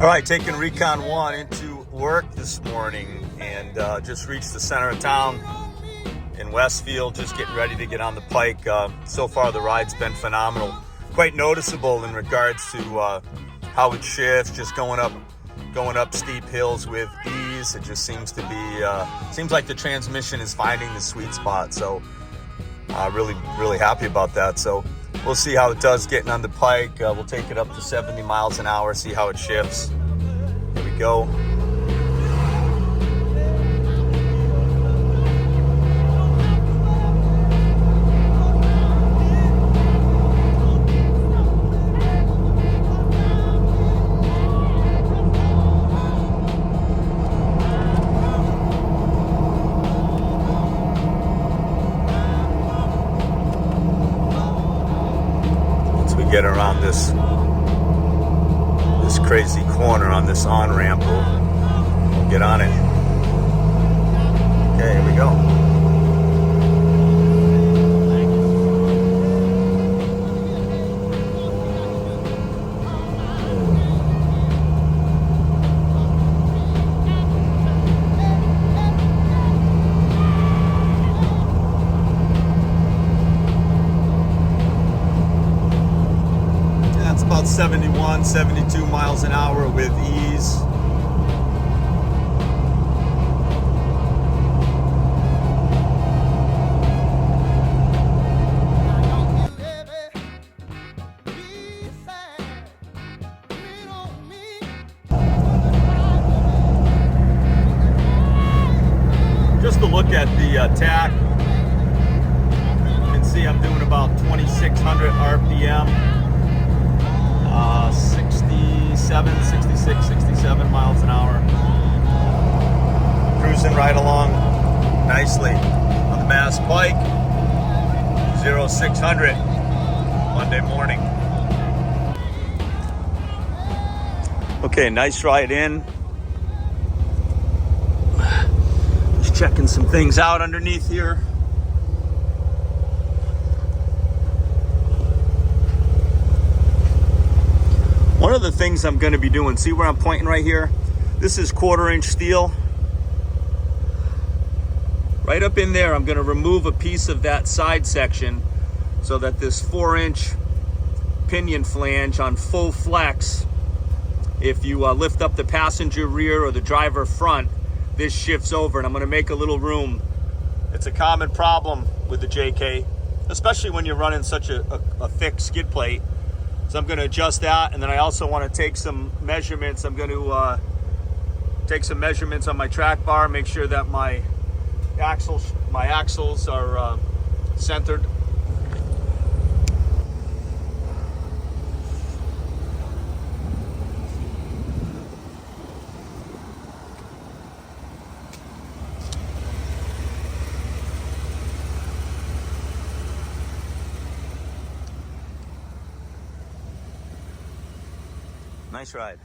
All right, taking Recon 1 into work this morning and just reached the center of town in Westfield, just getting ready to get on the pike. So far the ride's been phenomenal. Quite noticeable in regards to how it shifts, just going up steep hills with ease. It just seems to be, seems like the transmission is finding the sweet spot. So really happy about that. So we'll see how it does getting on the pike. We'll take it up to 70 miles an hour, see how it shifts. Here we go. Get around this crazy corner on this on-ramp, we'll get on it. Okay, here we go. About 71, 72 miles an hour with ease. Just to look at the tach, you can see I'm doing about 2,600 RPM. 66, 67 miles an hour. Cruising right along nicely on the Mass Pike. 0600 Monday morning. Okay, nice ride in. Just checking some things out underneath here. One of the things I'm going to be doing, see where I'm pointing right here? This is 1/4-inch steel. Right up in there, I'm going to remove a piece of that side section so that this 4-inch pinion flange on full flex, if you lift up the passenger rear or the driver front, this shifts over, and I'm going to make a little room. It's a common problem with the JK, especially when you're running such a thick skid plate. So I'm going to adjust that, and then I also want to take some measurements. I'm going to take some measurements on my track bar, make sure that my axles are centered. Nice ride.